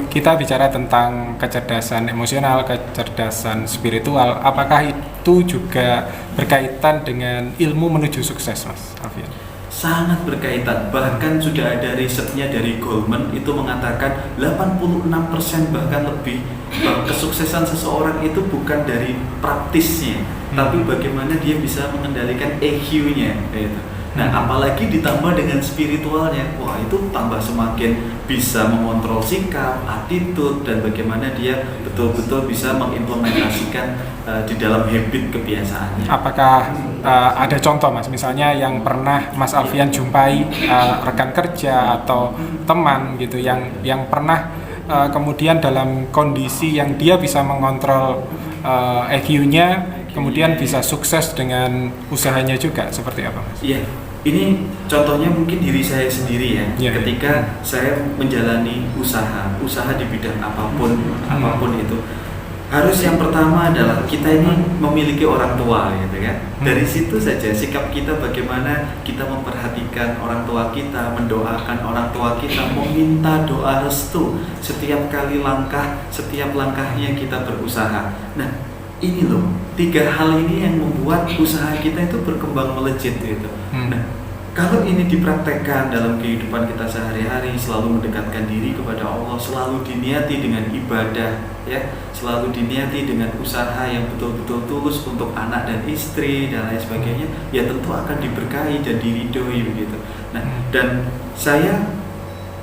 kita bicara tentang kecerdasan emosional, kecerdasan spiritual, apakah itu juga berkaitan dengan ilmu menuju sukses, Mas Alfian? Sangat berkaitan, bahkan sudah ada risetnya dari Goldman itu mengatakan 86% bahkan lebih bahwa kesuksesan seseorang itu bukan dari praktisnya, tapi bagaimana dia bisa mengendalikan EQ-nya gitu. Nah, apalagi ditambah dengan spiritualnya, wah itu tambah semakin bisa mengontrol sikap, attitude, dan bagaimana dia betul-betul bisa mengimplementasikan di dalam habit kebiasaannya. Apakah ada contoh, Mas, misalnya yang pernah Mas Alfian jumpai rekan kerja atau teman gitu yang pernah kemudian dalam kondisi yang dia bisa mengontrol EQ-nya, kemudian bisa sukses dengan usahanya juga, seperti apa, Mas? Iya, ini contohnya mungkin diri saya sendiri ya. Ketika saya menjalani usaha di bidang apapun itu, harus yang pertama adalah kita ini memiliki orang tua, gitu kan. Dari situ saja sikap kita, bagaimana kita memperhatikan orang tua kita, mendoakan orang tua kita, meminta doa restu setiap kali setiap langkahnya kita berusaha. Nah, ini loh, 3 hal ini yang membuat usaha kita itu berkembang melejit gitu. Nah, kalau ini dipraktekkan dalam kehidupan kita sehari-hari, selalu mendekatkan diri kepada Allah, selalu diniati dengan ibadah, ya, selalu diniati dengan usaha yang betul-betul tulus untuk anak dan istri dan lain sebagainya, ya tentu akan diberkahi dan diridhoi begitu. Nah, dan saya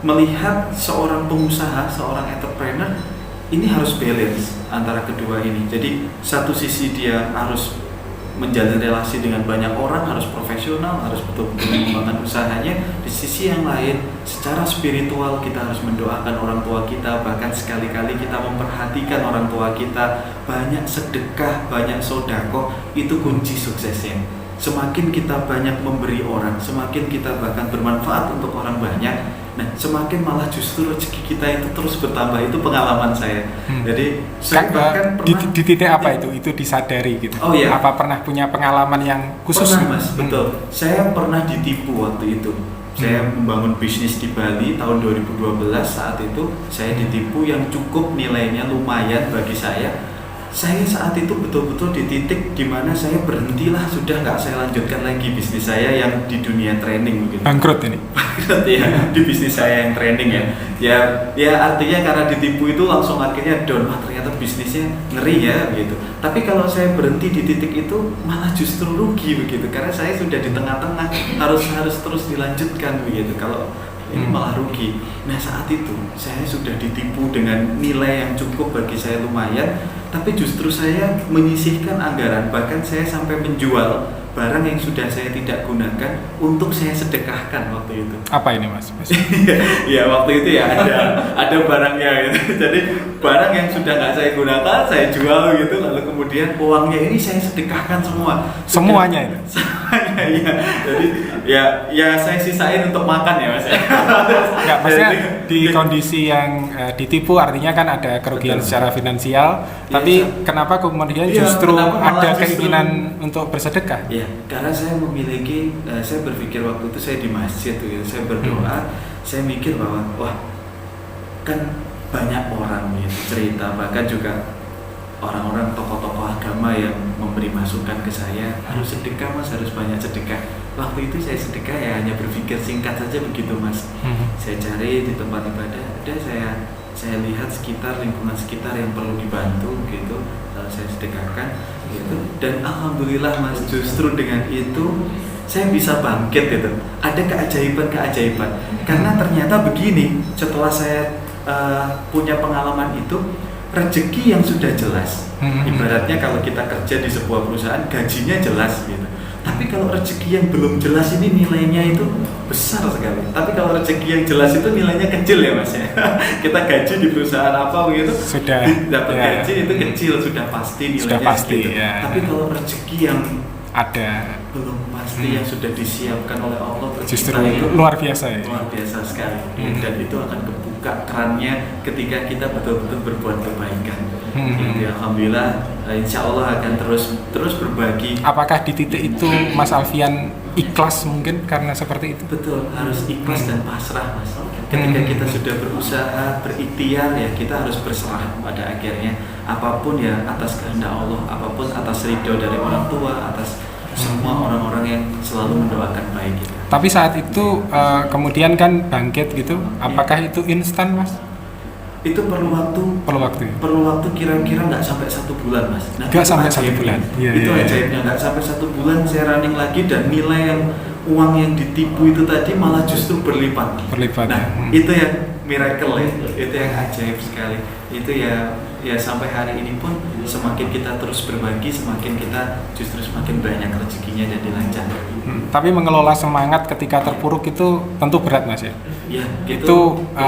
melihat seorang pengusaha, seorang entrepreneur ini harus balance antara kedua ini. Jadi satu sisi dia harus menjalin relasi dengan banyak orang, harus profesional, harus betul-betul mengembangkan usahanya. Di sisi yang lain, secara spiritual kita harus mendoakan orang tua kita, bahkan sekali-kali kita memperhatikan orang tua kita, banyak sedekah, banyak sedekah, itu kunci suksesnya. Semakin kita banyak memberi orang, semakin kita bahkan bermanfaat untuk orang banyak, nah semakin malah justru rezeki kita itu terus bertambah. Itu pengalaman saya. Jadi saya bahkan pernah di titik apa itu disadari gitu. Oh iya. Apa pernah punya pengalaman yang khusus? Pernah, Mas, betul. Saya pernah ditipu waktu itu. Saya membangun bisnis di Bali tahun 2012. Saat itu saya ditipu yang cukup nilainya lumayan bagi saya. Saya saat itu betul-betul di titik di mana saya berhentilah, sudah nggak saya lanjutkan lagi bisnis saya yang di dunia training gitu. Bangkrut ini. Bangkrut ya, di bisnis saya yang training ya. Ya artinya karena ditipu itu langsung akhirnya down. Wah, ternyata bisnisnya ngeri ya begitu. Tapi kalau saya berhenti di titik itu malah justru rugi begitu, karena saya sudah di tengah-tengah, harus terus dilanjutkan begitu. Kalau ini malah rugi. Nah, saat itu saya sudah ditipu dengan nilai yang cukup bagi saya lumayan, tapi justru saya menyisihkan anggaran, bahkan saya sampai menjual barang yang sudah saya tidak gunakan untuk saya sedekahkan waktu itu. Apa ini, Mas? Ya waktu itu ya ada barangnya gitu. Jadi barang yang sudah nggak saya gunakan saya jual gitu, lalu kemudian uangnya ini saya sedekahkan semua. Semuanya itu. Semuanya ya. Jadi ya saya sisain untuk makan ya, Mas. Nggak, maksudnya di kondisi yang ditipu artinya kan ada kerugian secara finansial, tapi kenapa kemudian justru ada keinginan untuk bersedekah? Ya, karena saya berpikir waktu itu saya di masjid gitu, saya berdoa, saya mikir bahwa wah, kan banyak orang gitu cerita, bahkan juga orang-orang tokoh-tokoh agama yang memberi masukan ke saya, harus sedekah, Mas, harus banyak sedekah. Waktu itu saya sedekah ya hanya berpikir singkat saja begitu, Mas. Saya cari di tempat ibadah, saya lihat lingkungan sekitar yang perlu dibantu gitu, lalu saya sedekahkan gitu. Dan alhamdulillah, Mas, justru dengan itu saya bisa bangkit gitu. Ada keajaiban karena ternyata begini, setelah saya punya pengalaman itu, rezeki yang sudah jelas, ibaratnya kalau kita kerja di sebuah perusahaan gajinya jelas gitu. Tapi kalau rezeki yang belum jelas ini nilainya itu besar sekali. Tapi kalau rezeki yang jelas itu nilainya kecil ya, Mas ya. Kita gaji di perusahaan apa begitu, sudah dapat gaji itu kecil, sudah pasti nilainya sudah pasti, gitu. ya. Tapi kalau rezeki yang ada belum pasti, yang sudah disiapkan oleh Allah, justru itu luar biasa ya. Luar biasa sekali. Dan itu akan kebuka buka kerannya ketika kita betul-betul berbuat kebaikan. Jadi alhamdulillah, insya Allah akan terus berbagi. Apakah di titik itu Mas Alfian ikhlas mungkin karena seperti itu? Betul, harus ikhlas dan pasrah, Mas. Ketika kita sudah berusaha, berikhtiar, ya kita harus berserah pada akhirnya. Apapun ya atas kehendak Allah, apapun atas ridho dari orang tua, atas semua orang-orang yang selalu mendoakan baik kita. Tapi saat itu kemudian kan bangkit gitu, apakah itu instan, Mas? Itu perlu waktu. Perlu waktu kira-kira nggak sampai 1 bulan, Mas. Nah, nggak sampai 1 bulan. Itu ajaibnya, nggak sampai 1 bulan saya running lagi dan nilai yang uang yang ditipu itu tadi malah justru berlipat. Nah, itu yang miracle ya, itu yang ajaib sekali. Itu ya sampai hari ini pun semakin kita terus berbagi, semakin kita justru semakin banyak rezekinya dan dilancarkan. Tapi mengelola semangat ketika terpuruk itu tentu berat, Mas ya. Ya, itu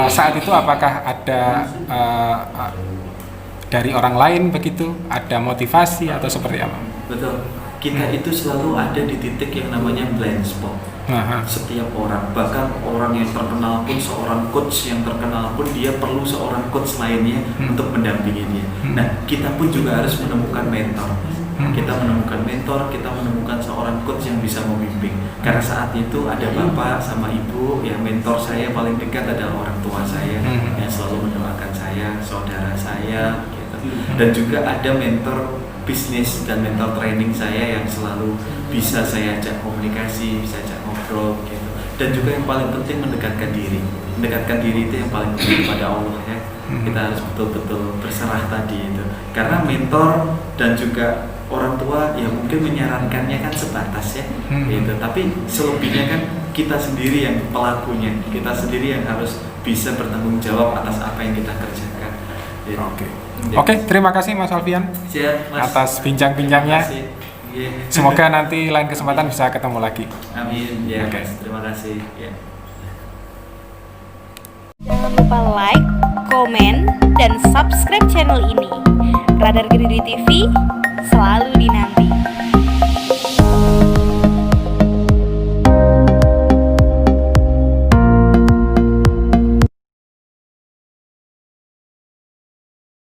saat itu apakah ada dari orang lain begitu, ada motivasi atau seperti apa? Betul. Kita itu selalu ada di titik yang namanya blind spot. Setiap orang, bahkan orang yang terkenal pun, seorang coach yang terkenal pun, dia perlu seorang coach lainnya untuk mendampingi dia. Nah, kita pun juga harus menemukan mentor. Kita menemukan mentor, kita menemukan seorang coach yang bisa membimbing. Karena saat itu ada bapak sama ibu, ya mentor saya paling dekat adalah orang tua saya yang selalu mendoakan saya, saudara saya, gitu. Dan juga ada mentor bisnis dan mental training saya yang selalu bisa saya ajak komunikasi, bisa ajak ngobrol gitu. Dan juga yang paling penting mendekatkan diri itu yang paling penting kepada Allah ya. Kita harus betul-betul berserah tadi itu, karena mentor dan juga orang tua ya mungkin menyarankannya kan sebatas ya gitu. Tapi selebihnya kan kita sendiri yang pelakunya, kita sendiri yang harus bisa bertanggung jawab atas apa yang kita kerjakan gitu. Oke, terima kasih Mas Alfian. Siap, Mas. Atas bincang-bincangnya. Semoga nanti lain kesempatan bisa ketemu lagi. Amin. Ya, terima kasih. Ya. Jangan lupa like, komen, dan subscribe channel ini. Radar Kediri TV selalu dinanti.